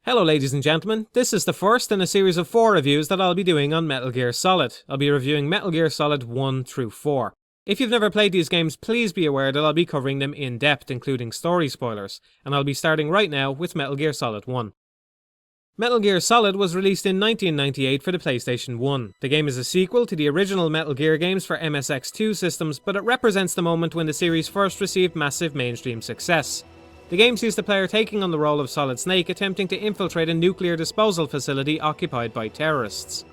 Hello ladies and gentlemen, this is the first in a series of 4 reviews that I'll be doing on Metal Gear Solid. I'll be reviewing Metal Gear Solid 1 through 4. If you've never played these games, please be aware that I'll be covering them in depth, including story spoilers, and I'll be starting right now with Metal Gear Solid 1. Metal Gear Solid was released in 1998 for the PlayStation 1. The game is a sequel to the original Metal Gear games for MSX2 systems, but it represents the moment when the series first received massive mainstream success. The game sees the player taking on the role of Solid Snake, attempting to infiltrate a nuclear disposal facility occupied by terrorists.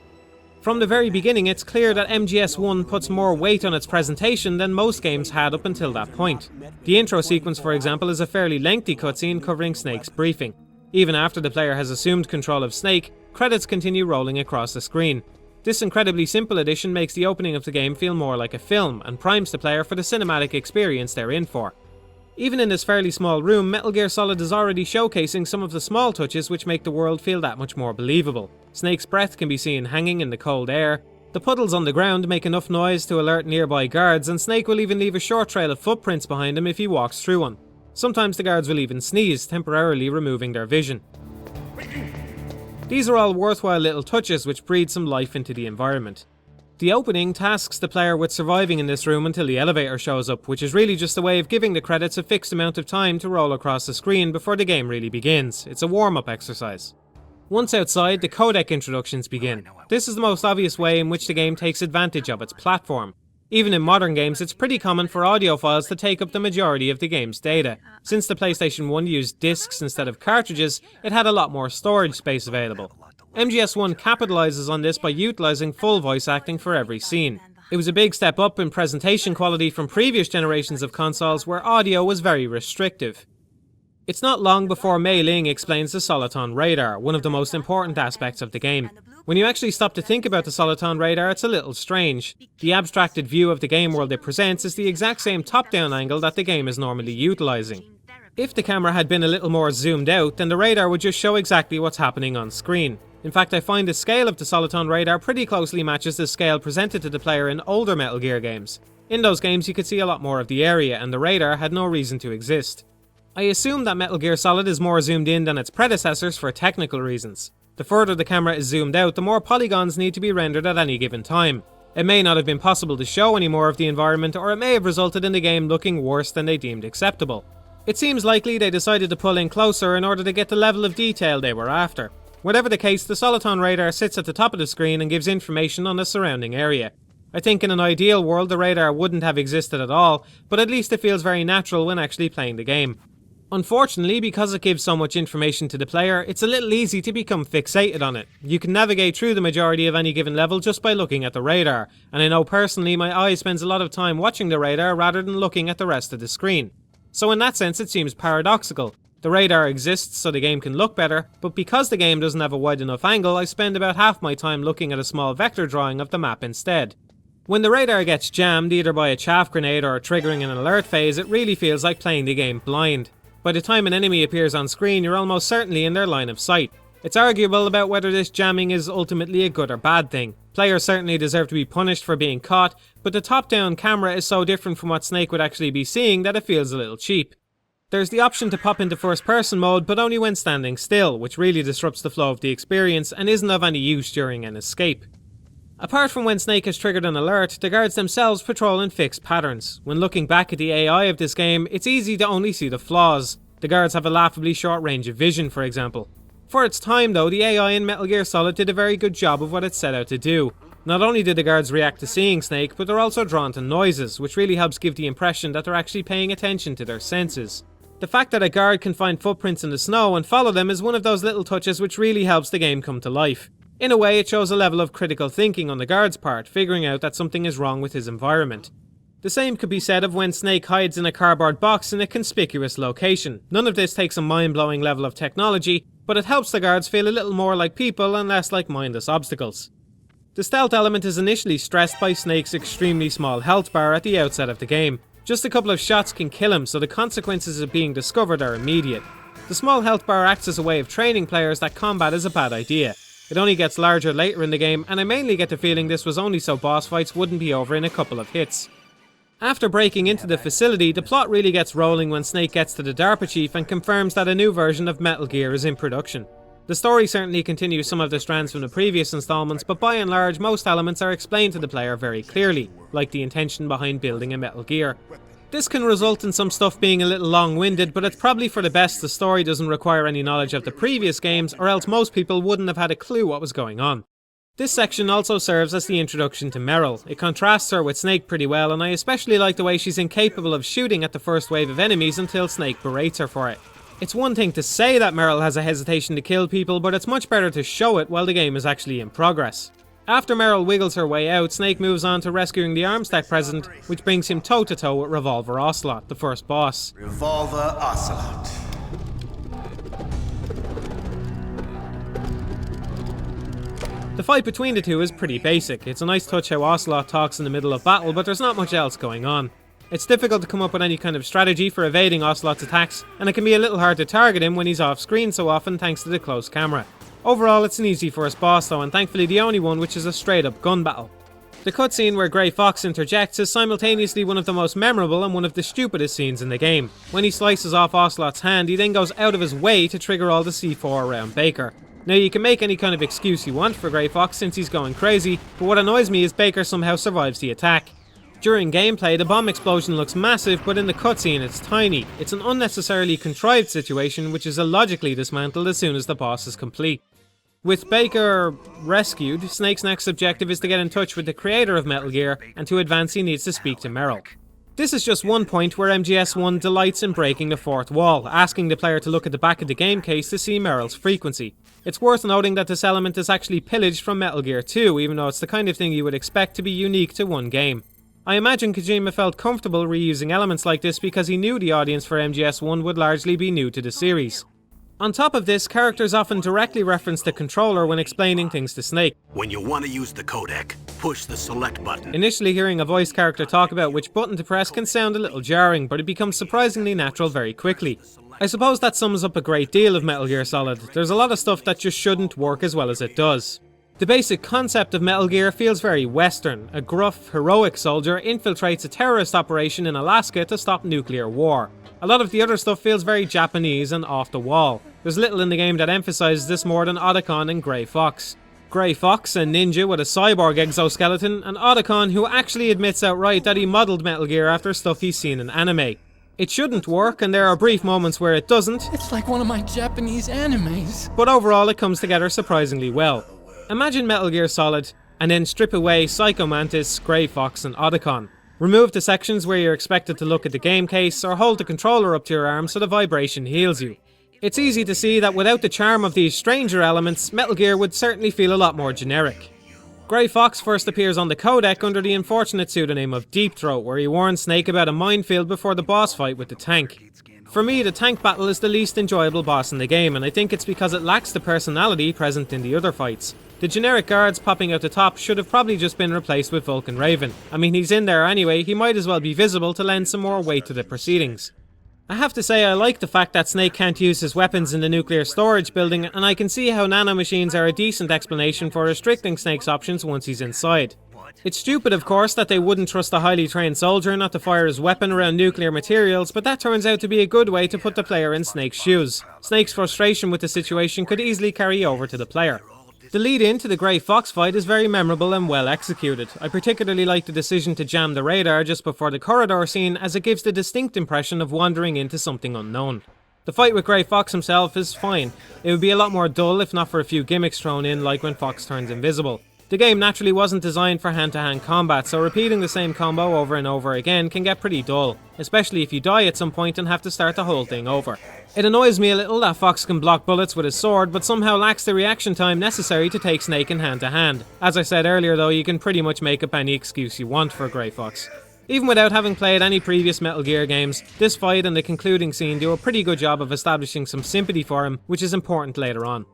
From the very beginning, it's clear that MGS1 puts more weight on its presentation than most games had up until that point. The intro sequence, for example, is a fairly lengthy cutscene covering Snake's briefing. Even after the player has assumed control of Snake, credits continue rolling across the screen. This incredibly simple addition makes the opening of the game feel more like a film, and primes the player for the cinematic experience they're in for. Even in this fairly small room, Metal Gear Solid is already showcasing some of the small touches which make the world feel that much more believable. Snake's breath can be seen hanging in the cold air, the puddles on the ground make enough noise to alert nearby guards, and Snake will even leave a short trail of footprints behind him if he walks through one. Sometimes the guards will even sneeze, temporarily removing their vision. These are all worthwhile little touches which breathe some life into the environment. The opening tasks the player with surviving in this room until the elevator shows up, which is really just a way of giving the credits a fixed amount of time to roll across the screen before the game really begins. It's a warm-up exercise. Once outside, the codec introductions begin. This is the most obvious way in which the game takes advantage of its platform. Even in modern games, it's pretty common for audio files to take up the majority of the game's data. Since the PlayStation 1 used discs instead of cartridges, it had a lot more storage space available. MGS1 capitalizes on this by utilizing full voice acting for every scene. It was a big step up in presentation quality from previous generations of consoles where audio was very restrictive. It's not long before Mei Ling explains the Soliton radar, one of the most important aspects of the game. When you actually stop to think about the Soliton radar, it's a little strange. The abstracted view of the game world it presents is the exact same top-down angle that the game is normally utilizing. If the camera had been a little more zoomed out, then the radar would just show exactly what's happening on screen. In fact, I find the scale of the Soliton radar pretty closely matches the scale presented to the player in older Metal Gear games. In those games you could see a lot more of the area, and the radar had no reason to exist. I assume that Metal Gear Solid is more zoomed in than its predecessors for technical reasons. The further the camera is zoomed out, the more polygons need to be rendered at any given time. It may not have been possible to show any more of the environment, or it may have resulted in the game looking worse than they deemed acceptable. It seems likely they decided to pull in closer in order to get the level of detail they were after. Whatever the case, the Soliton radar sits at the top of the screen and gives information on the surrounding area. I think in an ideal world the radar wouldn't have existed at all, but at least it feels very natural when actually playing the game. Unfortunately, because it gives so much information to the player, it's a little easy to become fixated on it. You can navigate through the majority of any given level just by looking at the radar, and I know personally my eye spends a lot of time watching the radar rather than looking at the rest of the screen. So in that sense it seems paradoxical. The radar exists so the game can look better, but because the game doesn't have a wide enough angle, I spend about half my time looking at a small vector drawing of the map instead. When the radar gets jammed, either by a chaff grenade or triggering an alert phase, it really feels like playing the game blind. By the time an enemy appears on screen, you're almost certainly in their line of sight. It's arguable about whether this jamming is ultimately a good or bad thing. Players certainly deserve to be punished for being caught, but the top-down camera is so different from what Snake would actually be seeing that it feels a little cheap. There's the option to pop into first-person mode, but only when standing still, which really disrupts the flow of the experience and isn't of any use during an escape. Apart from when Snake has triggered an alert, the guards themselves patrol in fixed patterns. When looking back at the AI of this game, it's easy to only see the flaws. The guards have a laughably short range of vision, for example. For its time though, the AI in Metal Gear Solid did a very good job of what it set out to do. Not only did the guards react to seeing Snake, but they're also drawn to noises, which really helps give the impression that they're actually paying attention to their senses. The fact that a guard can find footprints in the snow and follow them is one of those little touches which really helps the game come to life. In a way, it shows a level of critical thinking on the guard's part, figuring out that something is wrong with his environment. The same could be said of when Snake hides in a cardboard box in a conspicuous location. None of this takes a mind-blowing level of technology, but it helps the guards feel a little more like people and less like mindless obstacles. The stealth element is initially stressed by Snake's extremely small health bar at the outset of the game. Just a couple of shots can kill him, so the consequences of being discovered are immediate. The small health bar acts as a way of training players that combat is a bad idea. It only gets larger later in the game, and I mainly get the feeling this was only so boss fights wouldn't be over in a couple of hits. After breaking into the facility, the plot really gets rolling when Snake gets to the DARPA chief and confirms that a new version of Metal Gear is in production. The story certainly continues some of the strands from the previous installments, but by and large most elements are explained to the player very clearly, like the intention behind building a Metal Gear. This can result in some stuff being a little long-winded, but it's probably for the best the story doesn't require any knowledge of the previous games, or else most people wouldn't have had a clue what was going on. This section also serves as the introduction to Meryl. It contrasts her with Snake pretty well, and I especially like the way she's incapable of shooting at the first wave of enemies until Snake berates her for it. It's one thing to say that Meryl has a hesitation to kill people, but it's much better to show it while the game is actually in progress. After Meryl wiggles her way out, Snake moves on to rescuing the Armstack president, which brings him toe-to-toe with Revolver Ocelot, the first boss. Revolver Ocelot. The fight between the two is pretty basic. It's a nice touch how Ocelot talks in the middle of battle, but there's not much else going on. It's difficult to come up with any kind of strategy for evading Ocelot's attacks, and it can be a little hard to target him when he's off screen so often thanks to the close camera. Overall, it's an easy first boss though, and thankfully the only one which is a straight up gun battle. The cutscene where Grey Fox interjects is simultaneously one of the most memorable and one of the stupidest scenes in the game. When he slices off Ocelot's hand, he then goes out of his way to trigger all the C4 around Baker. Now you can make any kind of excuse you want for Grey Fox since he's going crazy, but what annoys me is Baker somehow survives the attack. During gameplay, the bomb explosion looks massive, but in the cutscene it's tiny. It's an unnecessarily contrived situation which is illogically dismantled as soon as the boss is complete. With Baker rescued, Snake's next objective is to get in touch with the creator of Metal Gear, and to advance he needs to speak to Meryl. This is just one point where MGS1 delights in breaking the fourth wall, asking the player to look at the back of the game case to see Meryl's frequency. It's worth noting that this element is actually pillaged from Metal Gear 2, even though it's the kind of thing you would expect to be unique to one game. I imagine Kojima felt comfortable reusing elements like this because he knew the audience for MGS1 would largely be new to the series. On top of this, characters often directly reference the controller when explaining things to Snake. When you want to use the codec, push the select button. Initially hearing a voice character talk about which button to press can sound a little jarring, but it becomes surprisingly natural very quickly. I suppose that sums up a great deal of Metal Gear Solid. There's a lot of stuff that just shouldn't work as well as it does. The basic concept of Metal Gear feels very Western. A gruff, heroic soldier infiltrates a terrorist operation in Alaska to stop nuclear war. A lot of the other stuff feels very Japanese and off the wall. There's little in the game that emphasises this more than Otacon and Grey Fox. Grey Fox, a ninja with a cyborg exoskeleton, and Otacon who actually admits outright that he modelled Metal Gear after stuff he's seen in anime. It shouldn't work, and there are brief moments where it doesn't. It's like one of my Japanese animes. But overall it comes together surprisingly well. Imagine Metal Gear Solid, and then strip away Psycho Mantis, Grey Fox and Otacon. Remove the sections where you're expected to look at the game case, or hold the controller up to your arm so the vibration heals you. It's easy to see that without the charm of these stranger elements, Metal Gear would certainly feel a lot more generic. Grey Fox first appears on the codec under the unfortunate pseudonym of Deep Throat, where he warns Snake about a minefield before the boss fight with the tank. For me, the tank battle is the least enjoyable boss in the game, and I think it's because it lacks the personality present in the other fights. The generic guards popping out the top should have probably just been replaced with Vulcan Raven. I mean, he's in there anyway, he might as well be visible to lend some more weight to the proceedings. I have to say I like the fact that Snake can't use his weapons in the nuclear storage building, and I can see how nanomachines are a decent explanation for restricting Snake's options once he's inside. It's stupid, of course, that they wouldn't trust a highly trained soldier not to fire his weapon around nuclear materials, but that turns out to be a good way to put the player in Snake's shoes. Snake's frustration with the situation could easily carry over to the player. The lead in to the Grey Fox fight is very memorable and well executed. I particularly like the decision to jam the radar just before the corridor scene, as it gives the distinct impression of wandering into something unknown. The fight with Grey Fox himself is fine. It would be a lot more dull if not for a few gimmicks thrown in, like when Fox turns invisible. The game naturally wasn't designed for hand-to-hand combat, so repeating the same combo over and over again can get pretty dull, especially if you die at some point and have to start the whole thing over. It annoys me a little that Fox can block bullets with his sword, but somehow lacks the reaction time necessary to take Snake in hand-to-hand. As I said earlier though, you can pretty much make up any excuse you want for Grey Fox. Even without having played any previous Metal Gear games, this fight and the concluding scene do a pretty good job of establishing some sympathy for him, which is important later on.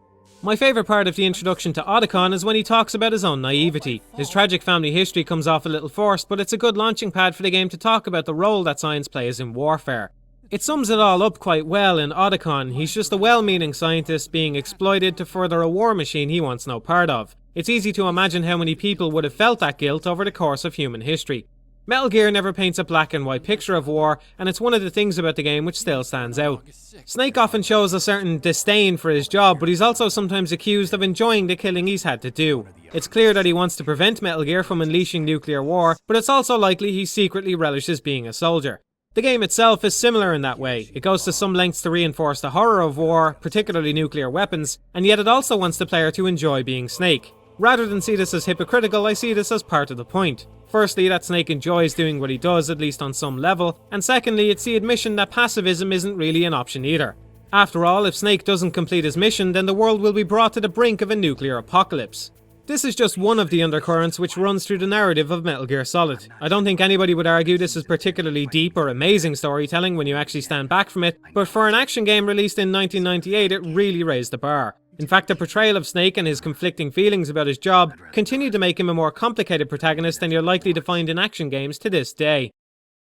My favourite part of the introduction to Otacon is when he talks about his own naivety. His tragic family history comes off a little forced, but it's a good launching pad for the game to talk about the role that science plays in warfare. It sums it all up quite well in Otacon. He's just a well-meaning scientist being exploited to further a war machine he wants no part of. It's easy to imagine how many people would have felt that guilt over the course of human history. Metal Gear never paints a black and white picture of war, and it's one of the things about the game which still stands out. Snake often shows a certain disdain for his job, but he's also sometimes accused of enjoying the killing he's had to do. It's clear that he wants to prevent Metal Gear from unleashing nuclear war, but it's also likely he secretly relishes being a soldier. The game itself is similar in that way. It goes to some lengths to reinforce the horror of war, particularly nuclear weapons, and yet it also wants the player to enjoy being Snake. Rather than see this as hypocritical, I see this as part of the point. Firstly, that Snake enjoys doing what he does, at least on some level, and secondly, it's the admission that pacifism isn't really an option either. After all, if Snake doesn't complete his mission, then the world will be brought to the brink of a nuclear apocalypse. This is just one of the undercurrents which runs through the narrative of Metal Gear Solid. I don't think anybody would argue this is particularly deep or amazing storytelling when you actually stand back from it, but for an action game released in 1998, it really raised the bar. In fact, the portrayal of Snake and his conflicting feelings about his job continue to make him a more complicated protagonist than you're likely to find in action games to this day.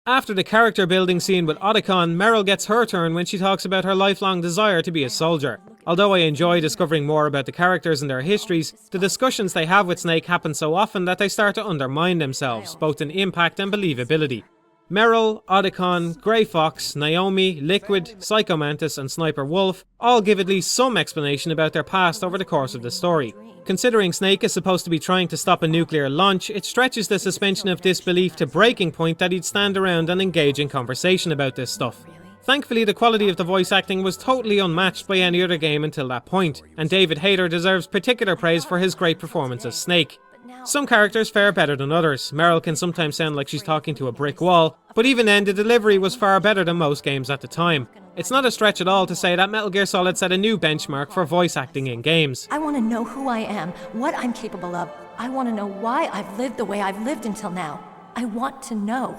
After the character building scene with Otacon, Meryl gets her turn when she talks about her lifelong desire to be a soldier. Although I enjoy discovering more about the characters and their histories, the discussions they have with Snake happen so often that they start to undermine themselves, both in impact and believability. Meryl, Otacon, Grey Fox, Naomi, Liquid, Psycho Mantis and Sniper Wolf all give at least some explanation about their past over the course of the story. Considering Snake is supposed to be trying to stop a nuclear launch, it stretches the suspension of disbelief to breaking point that he'd stand around and engage in conversation about this stuff. Thankfully, the quality of the voice acting was totally unmatched by any other game until that point, and David Hayter deserves particular praise for his great performance as Snake. Some characters fare better than others. Meryl can sometimes sound like she's talking to a brick wall, but even then the delivery was far better than most games at the time. It's not a stretch at all to say that Metal Gear Solid set a new benchmark for voice acting in games. I want to know who I am, what I'm capable of. I want to know why I've lived the way I've lived until now. I want to know.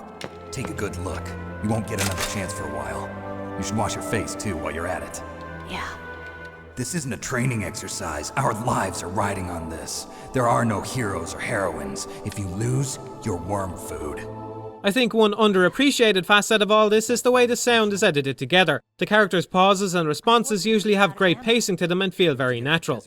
Take a good look. You won't get another chance for a while. You should wash your face too while you're at it. Yeah. This isn't a training exercise. Our lives are riding on this. There are no heroes or heroines. If you lose, you're worm food. I think one underappreciated facet of all this is the way the sound is edited together. The characters' pauses and responses usually have great pacing to them and feel very natural.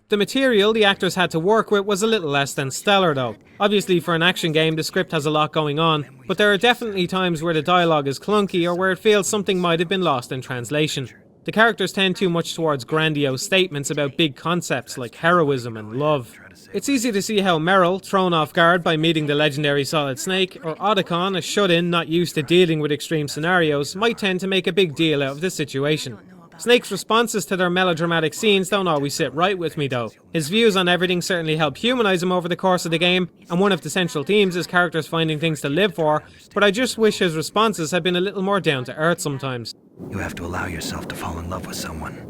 The material the actors had to work with was a little less than stellar though. Obviously for an action game the script has a lot going on, but there are definitely times where the dialogue is clunky or where it feels something might have been lost in translation. The characters tend too much towards grandiose statements about big concepts like heroism and love. It's easy to see how Meryl, thrown off guard by meeting the legendary Solid Snake, or Otacon, a shut-in not used to dealing with extreme scenarios, might tend to make a big deal out of this situation. Snake's responses to their melodramatic scenes don't always sit right with me though. His views on everything certainly help humanise him over the course of the game, and one of the central themes is characters finding things to live for, but I just wish his responses had been a little more down to earth sometimes. You have to allow yourself to fall in love with someone.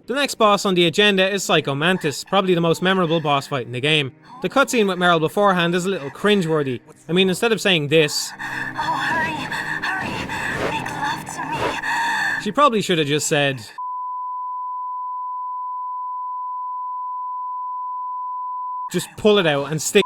The next boss on the agenda is Psycho Mantis, probably the most memorable boss fight in the game. The cutscene with Meryl beforehand is a little cringeworthy. I mean, instead of saying this, Oh, hurry, make love to me. she probably should have just said, just pull it out and stick.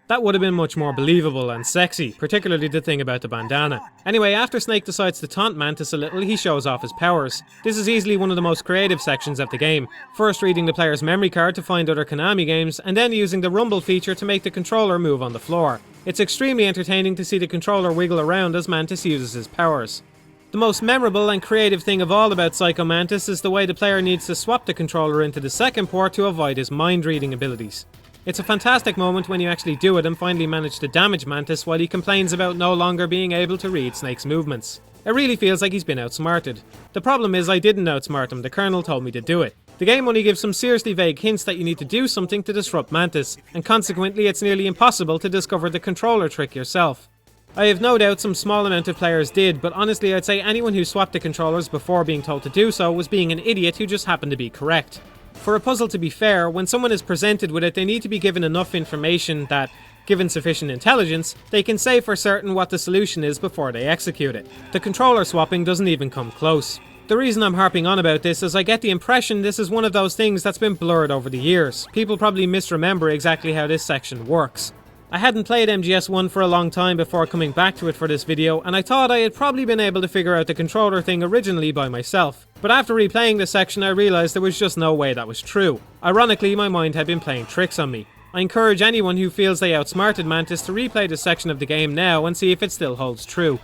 That would have been much more believable and sexy, particularly the thing about the bandana. Anyway, after Snake decides to taunt Mantis a little, he shows off his powers. This is easily one of the most creative sections of the game. First reading the player's memory card to find other Konami games, and then using the rumble feature to make the controller move on the floor. It's extremely entertaining to see the controller wiggle around as Mantis uses his powers. The most memorable and creative thing of all about Psycho Mantis is the way the player needs to swap the controller into the second port to avoid his mind-reading abilities. It's a fantastic moment when you actually do it and finally manage to damage Mantis while he complains about no longer being able to read Snake's movements. It really feels like he's been outsmarted. The problem is I didn't outsmart him, the Colonel told me to do it. The game only gives some seriously vague hints that you need to do something to disrupt Mantis, and consequently it's nearly impossible to discover the controller trick yourself. I have no doubt some small amount of players did, but honestly I'd say anyone who swapped the controllers before being told to do so was being an idiot who just happened to be correct. For a puzzle to be fair, when someone is presented with it, they need to be given enough information that, given sufficient intelligence, they can say for certain what the solution is before they execute it. The controller swapping doesn't even come close. The reason I'm harping on about this is I get the impression this is one of those things that's been blurred over the years. People probably misremember exactly how this section works. I hadn't played MGS1 for a long time before coming back to it for this video, and I thought I had probably been able to figure out the controller thing originally by myself. But after replaying this section I realised there was just no way that was true. Ironically, my mind had been playing tricks on me. I encourage anyone who feels they outsmarted Mantis to replay this section of the game now and see if it still holds true.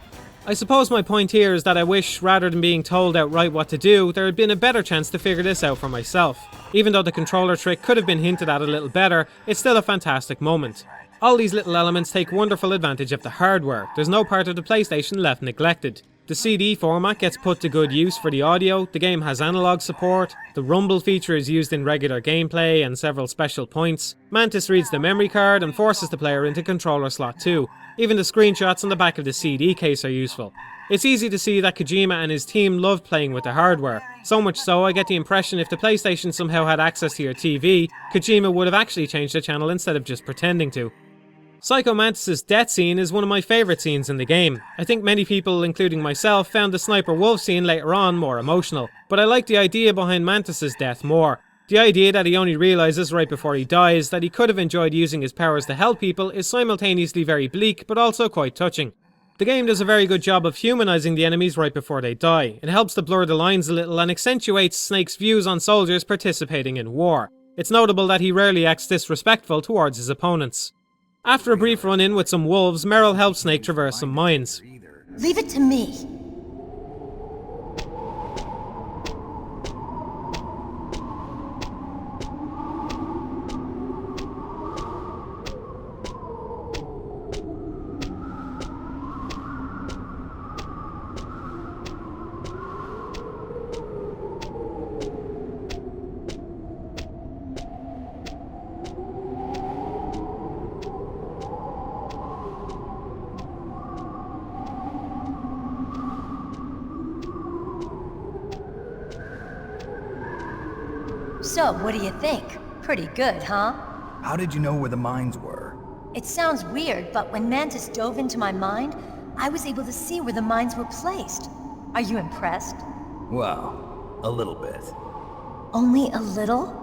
I suppose my point here is that I wish, rather than being told outright what to do, there had been a better chance to figure this out for myself. Even though the controller trick could have been hinted at a little better, it's still a fantastic moment. All these little elements take wonderful advantage of the hardware. There's no part of the PlayStation left neglected. The CD format gets put to good use for the audio, the game has analog support, the rumble feature is used in regular gameplay and several special points, Mantis reads the memory card and forces the player into controller slot 2. Even the screenshots on the back of the CD case are useful. It's easy to see that Kojima and his team loved playing with the hardware. So much so, I get the impression if the PlayStation somehow had access to your TV, Kojima would have actually changed the channel instead of just pretending to. Psycho Mantis' death scene is one of my favourite scenes in the game. I think many people, including myself, found the Sniper Wolf scene later on more emotional, but I like the idea behind Mantis' death more. The idea that he only realises right before he dies that he could have enjoyed using his powers to help people is simultaneously very bleak but also quite touching. The game does a very good job of humanising the enemies right before they die. It helps to blur the lines a little and accentuates Snake's views on soldiers participating in war. It's notable that he rarely acts disrespectful towards his opponents. After a brief run-in with some wolves, Meryl helps Snake traverse some mines. Leave it to me. So, what do you think? Pretty good, huh? How did you know where the mines were? It sounds weird, but when Mantis dove into my mind, I was able to see where the mines were placed. Are you impressed? Well, a little bit. Only a little?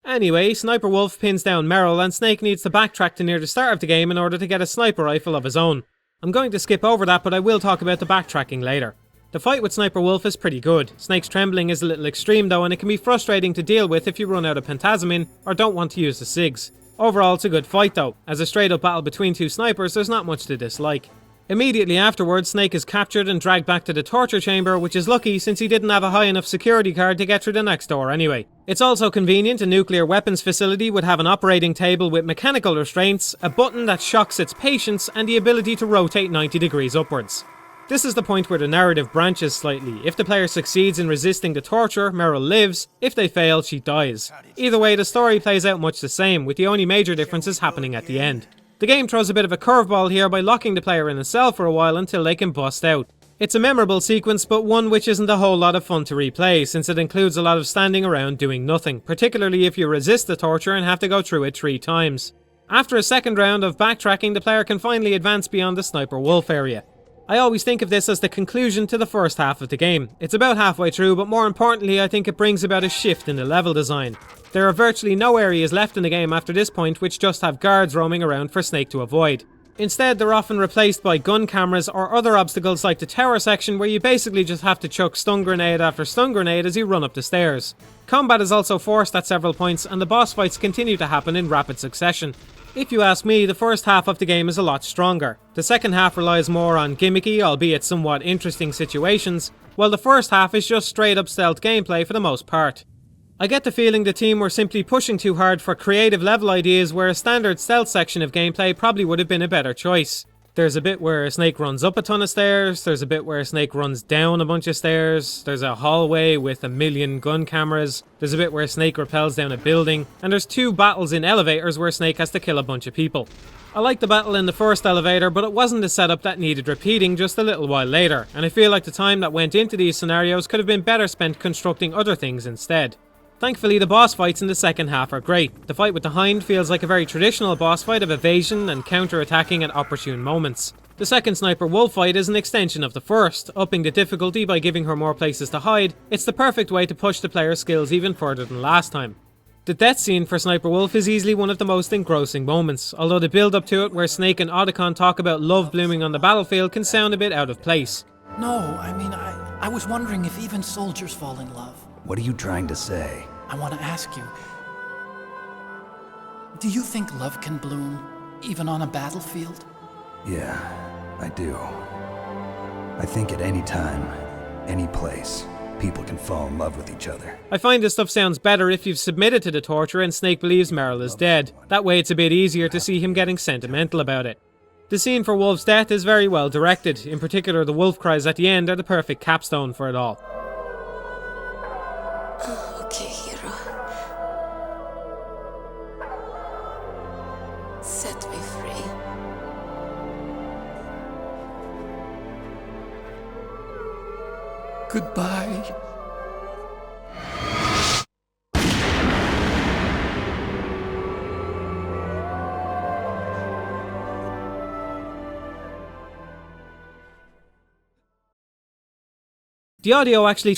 Anyway, Sniper Wolf pins down Meryl and Snake needs to backtrack to near the start of the game in order to get a sniper rifle of his own. I'm going to skip over that, but I will talk about the backtracking later. The fight with Sniper Wolf is pretty good. Snake's trembling is a little extreme though, and it can be frustrating to deal with if you run out of pentazomin or don't want to use the SIGs. Overall, it's a good fight though. As a straight up battle between two snipers, there's not much to dislike. Immediately afterwards, Snake is captured and dragged back to the torture chamber, which is lucky since he didn't have a high enough security card to get through the next door anyway. It's also convenient a nuclear weapons facility would have an operating table with mechanical restraints, a button that shocks its patients, and the ability to rotate 90 degrees upwards. This is the point where the narrative branches slightly. If the player succeeds in resisting the torture, Meryl lives. If they fail, she dies. Either way, the story plays out much the same, with the only major differences happening at the end. The game throws a bit of a curveball here by locking the player in a cell for a while until they can bust out. It's a memorable sequence, but one which isn't a whole lot of fun to replay, since it includes a lot of standing around doing nothing, particularly if you resist the torture and have to go through it 3 times. After a second round of backtracking, the player can finally advance beyond the Sniper Wolf area. I always think of this as the conclusion to the first half of the game. It's about halfway through, but more importantly I think it brings about a shift in the level design. There are virtually no areas left in the game after this point which just have guards roaming around for Snake to avoid. Instead, they're often replaced by gun cameras or other obstacles like the tower section where you basically just have to chuck stun grenade after stun grenade as you run up the stairs. Combat is also forced at several points and the boss fights continue to happen in rapid succession. If you ask me, the first half of the game is a lot stronger. The second half relies more on gimmicky, albeit somewhat interesting situations, while the first half is just straight up stealth gameplay for the most part. I get the feeling the team were simply pushing too hard for creative level ideas where a standard stealth section of gameplay probably would have been a better choice. There's a bit where Snake runs up a ton of stairs, there's a bit where Snake runs down a bunch of stairs, there's a hallway with a million gun cameras, there's a bit where Snake rappels down a building, and there's 2 battles in elevators where Snake has to kill a bunch of people. I liked the battle in the first elevator, but it wasn't a setup that needed repeating just a little while later, and I feel like the time that went into these scenarios could have been better spent constructing other things instead. Thankfully, the boss fights in the second half are great. The fight with the Hind feels like a very traditional boss fight of evasion and counter-attacking at opportune moments. The second Sniper Wolf fight is an extension of the first, upping the difficulty by giving her more places to hide. It's the perfect way to push the player's skills even further than last time. The death scene for Sniper Wolf is easily one of the most engrossing moments, although the build up to it where Snake and Otacon talk about love blooming on the battlefield can sound a bit out of place. No, I mean, I was wondering if even soldiers fall in love. What are you trying to say? I want to ask you, do you think love can bloom even on a battlefield? Yeah, I do. I think at any time, any place, people can fall in love with each other. I find this stuff sounds better if you've submitted to the torture and Snake believes Meryl is dead. That way it's a bit easier to see him getting sentimental about it. The scene for Wolf's death is very well directed, in particular the wolf cries at the end are the perfect capstone for it all. Okay, hero. Set me free. Goodbye. The audio actually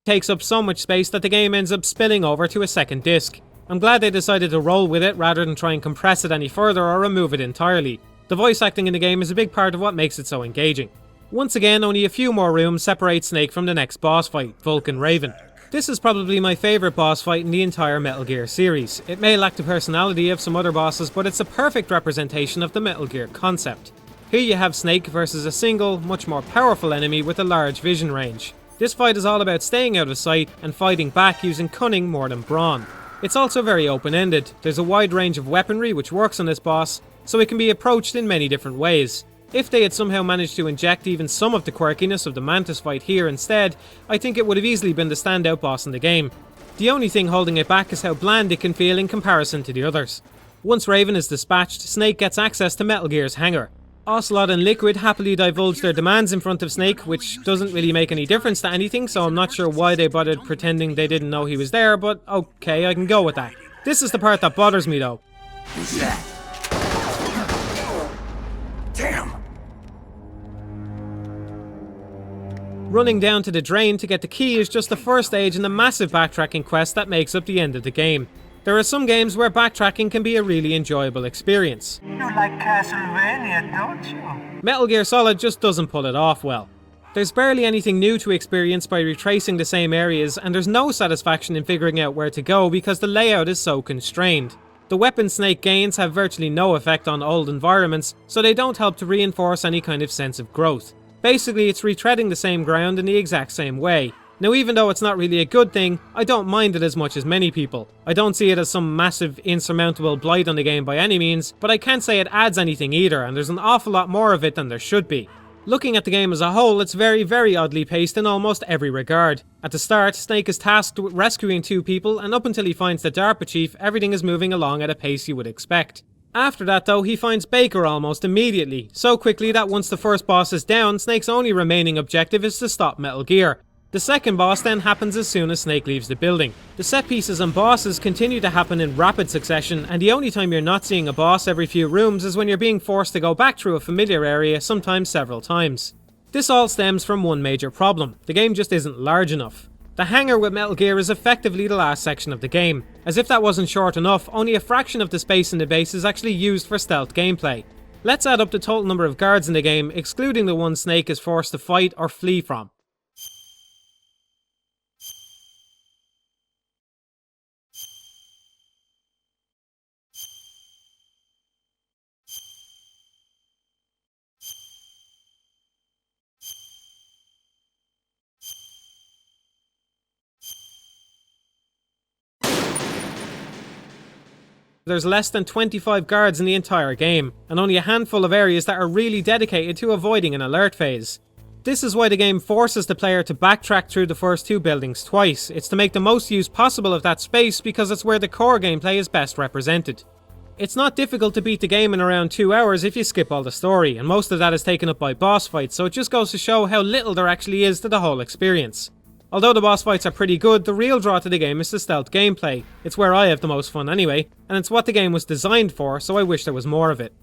takes up so much space that the game ends up spilling over to a second disc. I'm glad they decided to roll with it rather than try and compress it any further or remove it entirely. The voice acting in the game is a big part of what makes it so engaging. Once again, only a few more rooms separate Snake from the next boss fight, Vulcan Raven. This is probably my favourite boss fight in the entire Metal Gear series. It may lack the personality of some other bosses, but it's a perfect representation of the Metal Gear concept. Here you have Snake versus a single, much more powerful enemy with a large vision range. This fight is all about staying out of sight and fighting back using cunning more than brawn. It's also very open-ended. There's a wide range of weaponry which works on this boss, so it can be approached in many different ways. If they had somehow managed to inject even some of the quirkiness of the Mantis fight here instead, I think it would have easily been the standout boss in the game. The only thing holding it back is how bland it can feel in comparison to the others. Once Raven is dispatched, Snake gets access to Metal Gear's hangar. Ocelot and Liquid happily divulge their demands in front of Snake, which doesn't really make any difference to anything, so I'm not sure why they bothered pretending they didn't know he was there, but okay, I can go with that. This is the part that bothers me though. Damn! Running down to the drain to get the key is just the first stage in the massive backtracking quest that makes up the end of the game. There are some games where backtracking can be a really enjoyable experience. You like Castlevania, don't you? Metal Gear Solid just doesn't pull it off well. There's barely anything new to experience by retracing the same areas, and there's no satisfaction in figuring out where to go because the layout is so constrained. The weapons Snake gains have virtually no effect on old environments, so they don't help to reinforce any kind of sense of growth. Basically, it's retreading the same ground in the exact same way. Now, even though it's not really a good thing, I don't mind it as much as many people. I don't see it as some massive, insurmountable blight on the game by any means, but I can't say it adds anything either, and there's an awful lot more of it than there should be. Looking at the game as a whole, it's very, very oddly paced in almost every regard. At the start, Snake is tasked with rescuing two people, and up until he finds the DARPA chief, everything is moving along at a pace you would expect. After that though, he finds Baker almost immediately, so quickly that once the first boss is down, Snake's only remaining objective is to stop Metal Gear. The second boss then happens as soon as Snake leaves the building. The set pieces and bosses continue to happen in rapid succession, and the only time you're not seeing a boss every few rooms is when you're being forced to go back through a familiar area, sometimes several times. This all stems from one major problem: the game just isn't large enough. The hangar with Metal Gear is effectively the last section of the game. As if that wasn't short enough, only a fraction of the space in the base is actually used for stealth gameplay. Let's add up the total number of guards in the game, excluding the ones Snake is forced to fight or flee from. There's less than 25 guards in the entire game, and only a handful of areas that are really dedicated to avoiding an alert phase. This is why the game forces the player to backtrack through the first two buildings twice. It's to make the most use possible of that space because it's where the core gameplay is best represented. It's not difficult to beat the game in around 2 hours if you skip all the story, and most of that is taken up by boss fights, so it just goes to show how little there actually is to the whole experience. Although the boss fights are pretty good, the real draw to the game is the stealth gameplay. It's where I have the most fun anyway, and it's what the game was designed for, so I wish there was more of it.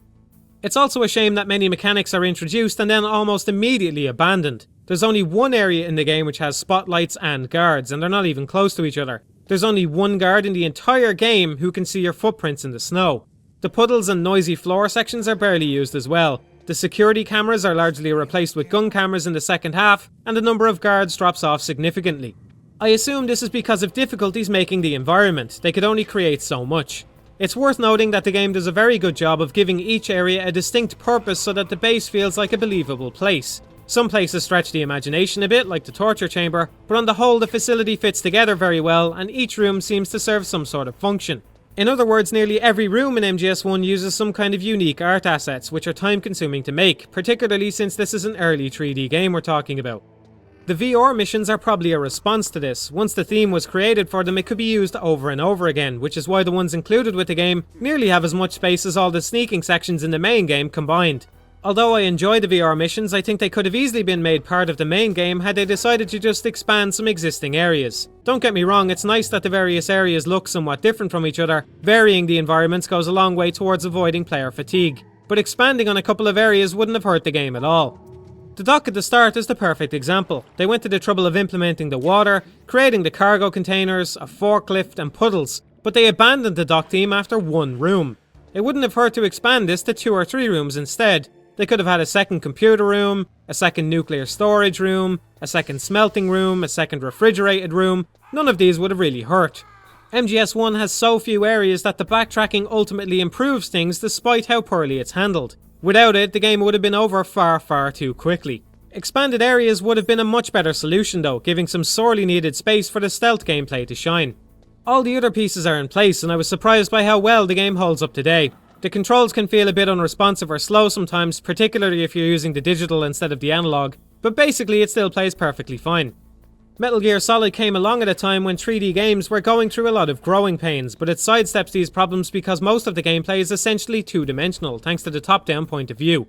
It's also a shame that many mechanics are introduced and then almost immediately abandoned. There's only one area in the game which has spotlights and guards, and they're not even close to each other. There's only one guard in the entire game who can see your footprints in the snow. The puddles and noisy floor sections are barely used as well. The security cameras are largely replaced with gun cameras in the second half, and the number of guards drops off significantly. I assume this is because of difficulties making the environment. They could only create so much. It's worth noting that the game does a very good job of giving each area a distinct purpose so that the base feels like a believable place. Some places stretch the imagination a bit, like the torture chamber, but on the whole the facility fits together very well and each room seems to serve some sort of function. In other words, nearly every room in MGS1 uses some kind of unique art assets, which are time consuming to make, particularly since this is an early 3D game we're talking about. The VR missions are probably a response to this. Once the theme was created for them, it could be used over and over again, which is why the ones included with the game nearly have as much space as all the sneaking sections in the main game combined. Although I enjoy the VR missions, I think they could have easily been made part of the main game had they decided to just expand some existing areas. Don't get me wrong, it's nice that the various areas look somewhat different from each other. Varying the environments goes a long way towards avoiding player fatigue, but expanding on a couple of areas wouldn't have hurt the game at all. The dock at the start is the perfect example. They went to the trouble of implementing the water, creating the cargo containers, a forklift and puddles, but they abandoned the dock theme after one room. It wouldn't have hurt to expand this to 2 or 3 rooms instead. They could have had a second computer room, a second nuclear storage room, a second smelting room, a second refrigerated room. None of these would have really hurt. MGS1 has so few areas that the backtracking ultimately improves things despite how poorly it's handled. Without it, the game would have been over far too quickly. Expanded areas would have been a much better solution though, giving some sorely needed space for the stealth gameplay to shine. All the other pieces are in place and I was surprised by how well the game holds up today. The controls can feel a bit unresponsive or slow sometimes, particularly if you're using the digital instead of the analog, but basically it still plays perfectly fine. Metal Gear Solid came along at a time when 3D games were going through a lot of growing pains, but it sidesteps these problems because most of the gameplay is essentially two-dimensional, thanks to the top-down point of view.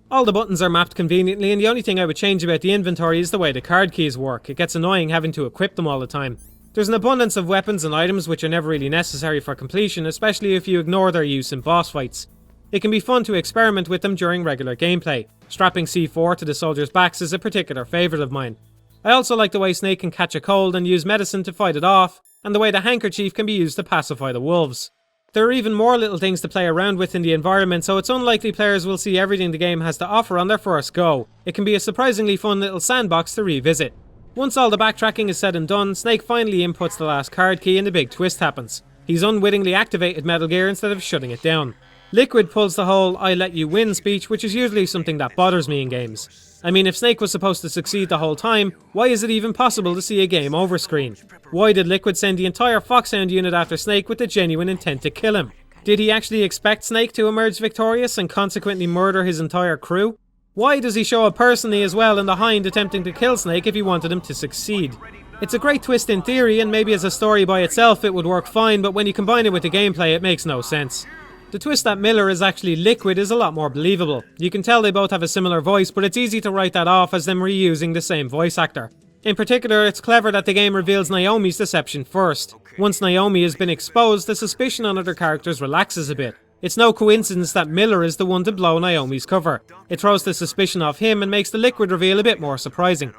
All the buttons are mapped conveniently, and the only thing I would change about the inventory is the way the card keys work. It gets annoying having to equip them all the time. There's an abundance of weapons and items which are never really necessary for completion, especially if you ignore their use in boss fights. It can be fun to experiment with them during regular gameplay. Strapping C4 to the soldiers' backs is a particular favourite of mine. I also like the way Snake can catch a cold and use medicine to fight it off, and the way the handkerchief can be used to pacify the wolves. There are even more little things to play around with in the environment, so it's unlikely players will see everything the game has to offer on their first go. It can be a surprisingly fun little sandbox to revisit. Once all the backtracking is said and done, Snake finally inputs the last card key and the big twist happens. He's unwittingly activated Metal Gear instead of shutting it down. Liquid pulls the whole "I let you win" speech, which is usually something that bothers me in games. I mean, if Snake was supposed to succeed the whole time, why is it even possible to see a game over screen? Why did Liquid send the entire Foxhound unit after Snake with the genuine intent to kill him? Did he actually expect Snake to emerge victorious and consequently murder his entire crew? Why does he show up personally as well in the Hind attempting to kill Snake if he wanted him to succeed? It's a great twist in theory, and maybe as a story by itself it would work fine, but when you combine it with the gameplay it makes no sense. The twist that Miller is actually Liquid is a lot more believable. You can tell they both have a similar voice, but it's easy to write that off as them reusing the same voice actor. In particular, it's clever that the game reveals Naomi's deception first. Once Naomi has been exposed, the suspicion on other characters relaxes a bit. It's no coincidence that Miller is the one to blow Naomi's cover. It throws the suspicion off him and makes the Liquid reveal a bit more surprising.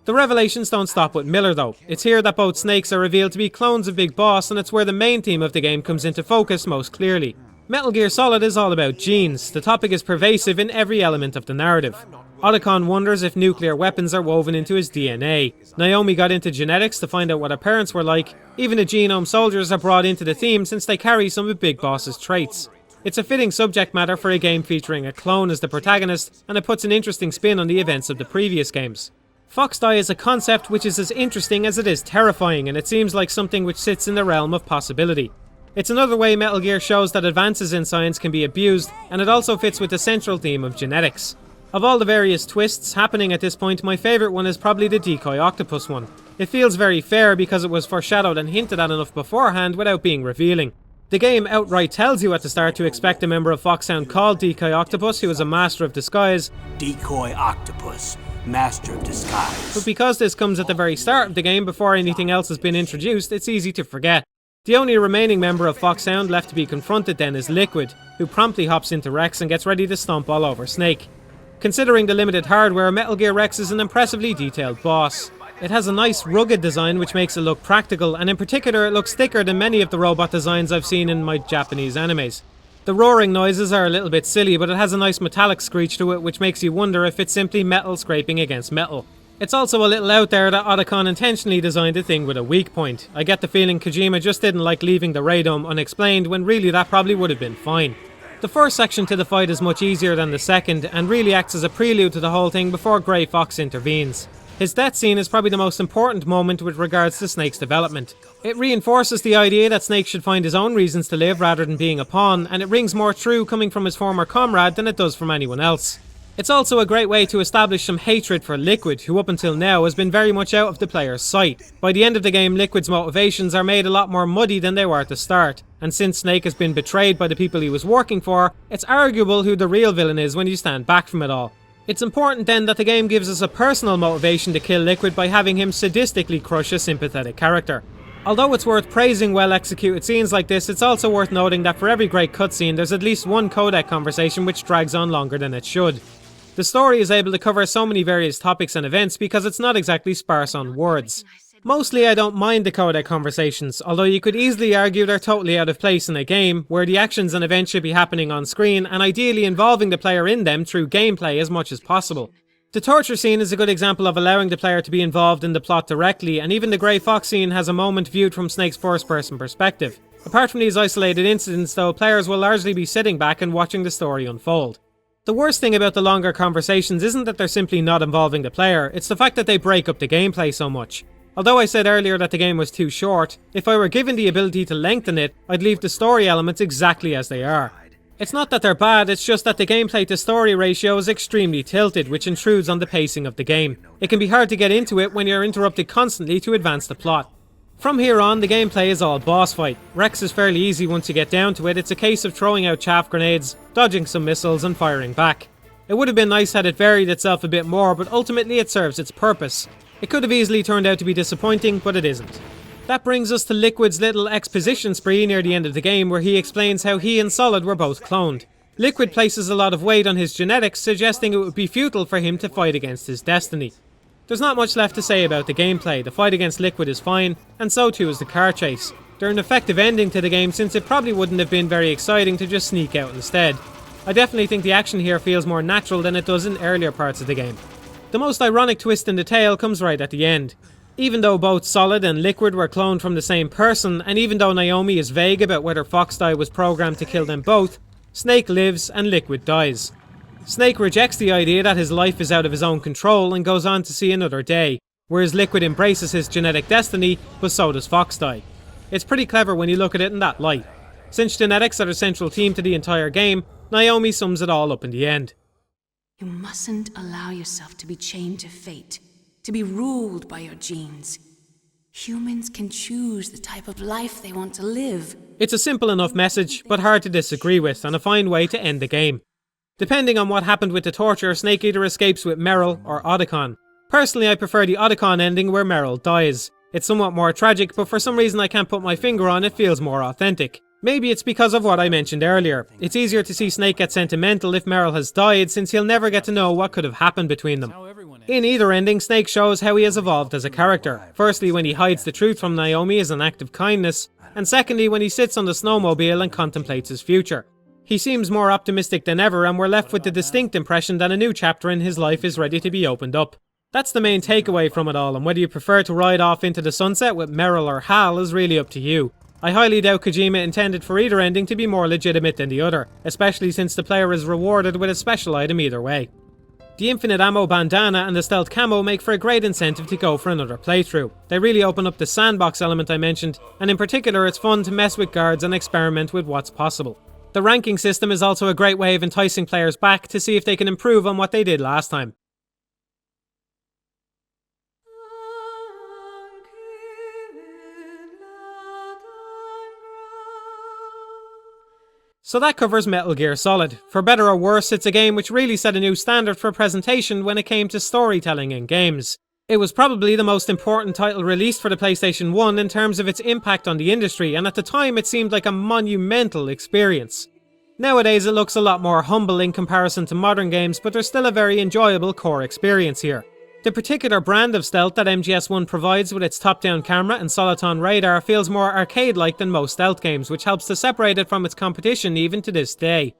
The revelations don't stop with Miller though. It's here that both Snakes are revealed to be clones of Big Boss, and it's where the main theme of the game comes into focus most clearly. Metal Gear Solid is all about genes. The topic is pervasive in every element of the narrative. Otacon wonders if nuclear weapons are woven into his DNA. Naomi got into genetics to find out what her parents were like. Even the genome soldiers are brought into the theme since they carry some of Big Boss's traits. It's a fitting subject matter for a game featuring a clone as the protagonist, and it puts an interesting spin on the events of the previous games. Fox Die is a concept which is as interesting as it is terrifying, and it seems like something which sits in the realm of possibility. It's another way Metal Gear shows that advances in science can be abused, and it also fits with the central theme of genetics. Of all the various twists happening at this point, my favourite one is probably the decoy octopus one. It feels very fair because it was foreshadowed and hinted at enough beforehand without being revealing. The game outright tells you at the start to expect a member of Foxhound called Decoy Octopus, who is a master of disguise. Decoy Octopus, master of disguise. But because this comes at the very start of the game before anything else has been introduced, it's easy to forget. The only remaining member of Foxhound left to be confronted then is Liquid, who promptly hops into Rex and gets ready to stomp all over Snake. Considering the limited hardware, Metal Gear Rex is an impressively detailed boss. It has a nice rugged design which makes it look practical, and in particular it looks thicker than many of the robot designs I've seen in my Japanese animes. The roaring noises are a little bit silly, but it has a nice metallic screech to it which makes you wonder if it's simply metal scraping against metal. It's also a little out there that Otacon intentionally designed a thing with a weak point. I get the feeling Kojima just didn't like leaving the radome unexplained when really that probably would have been fine. The first section to the fight is much easier than the second and really acts as a prelude to the whole thing before Grey Fox intervenes. His death scene is probably the most important moment with regards to Snake's development. It reinforces the idea that Snake should find his own reasons to live rather than being a pawn, and it rings more true coming from his former comrade than it does from anyone else. It's also a great way to establish some hatred for Liquid, who up until now has been very much out of the player's sight. By the end of the game, Liquid's motivations are made a lot more muddy than they were at the start, and since Snake has been betrayed by the people he was working for, it's arguable who the real villain is when you stand back from it all. It's important then that the game gives us a personal motivation to kill Liquid by having him sadistically crush a sympathetic character. Although it's worth praising well executed scenes like this, it's also worth noting that for every great cutscene there's at least one codec conversation which drags on longer than it should. The story is able to cover so many various topics and events because it's not exactly sparse on words. Mostly I don't mind the codec conversations, although you could easily argue they're totally out of place in a game where the actions and events should be happening on screen and ideally involving the player in them through gameplay as much as possible. The torture scene is a good example of allowing the player to be involved in the plot directly, and even the Grey Fox scene has a moment viewed from Snake's first-person perspective. Apart from these isolated incidents though, players will largely be sitting back and watching the story unfold. The worst thing about the longer conversations isn't that they're simply not involving the player, it's the fact that they break up the gameplay so much. Although I said earlier that the game was too short, if I were given the ability to lengthen it, I'd leave the story elements exactly as they are. It's not that they're bad, it's just that the gameplay to story ratio is extremely tilted, which intrudes on the pacing of the game. It can be hard to get into it when you're interrupted constantly to advance the plot. From here on, the gameplay is all boss fight. Rex is fairly easy once you get down to it, it's a case of throwing out chaff grenades, dodging some missiles and firing back. It would have been nice had it varied itself a bit more, but ultimately it serves its purpose. It could have easily turned out to be disappointing, but it isn't. That brings us to Liquid's little exposition spree near the end of the game where he explains how he and Solid were both cloned. Liquid places a lot of weight on his genetics, suggesting it would be futile for him to fight against his destiny. There's not much left to say about the gameplay. The fight against Liquid is fine, and so too is the car chase. They're an effective ending to the game since it probably wouldn't have been very exciting to just sneak out instead. I definitely think the action here feels more natural than it does in earlier parts of the game. The most ironic twist in the tale comes right at the end. Even though both Solid and Liquid were cloned from the same person, and even though Naomi is vague about whether Foxdie was programmed to kill them both, Snake lives and Liquid dies. Snake rejects the idea that his life is out of his own control and goes on to see another day, whereas Liquid embraces his genetic destiny, but so does Foxdie. It's pretty clever when you look at it in that light. Since genetics are the central theme to the entire game, Naomi sums it all up in the end. You mustn't allow yourself to be chained to fate, to be ruled by your genes. Humans can choose the type of life they want to live. It's a simple enough message, but hard to disagree with, and a fine way to end the game. Depending on what happened with the torture, Snake either escapes with Meryl or Otacon. Personally, I prefer the Otacon ending where Meryl dies. It's somewhat more tragic, but for some reason I can't put my finger on it, feels more authentic. Maybe it's because of what I mentioned earlier. It's easier to see Snake get sentimental if Meryl has died, since he'll never get to know what could have happened between them. In either ending, Snake shows how he has evolved as a character. Firstly, when he hides the truth from Naomi as an act of kindness, and secondly, when he sits on the snowmobile and contemplates his future. He seems more optimistic than ever, and we're left with the distinct impression that a new chapter in his life is ready to be opened up. That's the main takeaway from it all, and whether you prefer to ride off into the sunset with Meryl or Hal is really up to you. I highly doubt Kojima intended for either ending to be more legitimate than the other, especially since the player is rewarded with a special item either way. The infinite ammo bandana and the stealth camo make for a great incentive to go for another playthrough. They really open up the sandbox element I mentioned, and in particular it's fun to mess with guards and experiment with what's possible. The ranking system is also a great way of enticing players back to see if they can improve on what they did last time. So that covers Metal Gear Solid. For better or worse, it's a game which really set a new standard for presentation when it came to storytelling in games. It was probably the most important title released for the PlayStation 1 in terms of its impact on the industry, and at the time it seemed like a monumental experience. Nowadays it looks a lot more humble in comparison to modern games, but there's still a very enjoyable core experience here. The particular brand of stealth that MGS1 provides with its top-down camera and Soliton radar feels more arcade-like than most stealth games, which helps to separate it from its competition even to this day.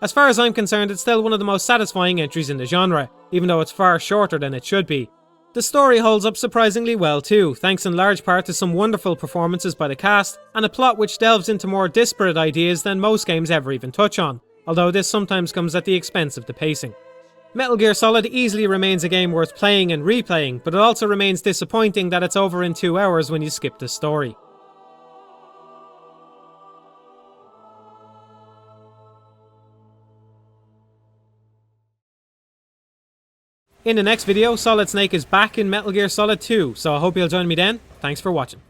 As far as I'm concerned, it's still one of the most satisfying entries in the genre, even though it's far shorter than it should be. The story holds up surprisingly well too, thanks in large part to some wonderful performances by the cast, and a plot which delves into more disparate ideas than most games ever even touch on, although this sometimes comes at the expense of the pacing. Metal Gear Solid easily remains a game worth playing and replaying, but it also remains disappointing that it's over in 2 hours when you skip the story. In the next video, Solid Snake is back in Metal Gear Solid 2, so I hope you'll join me then. Thanks for watching.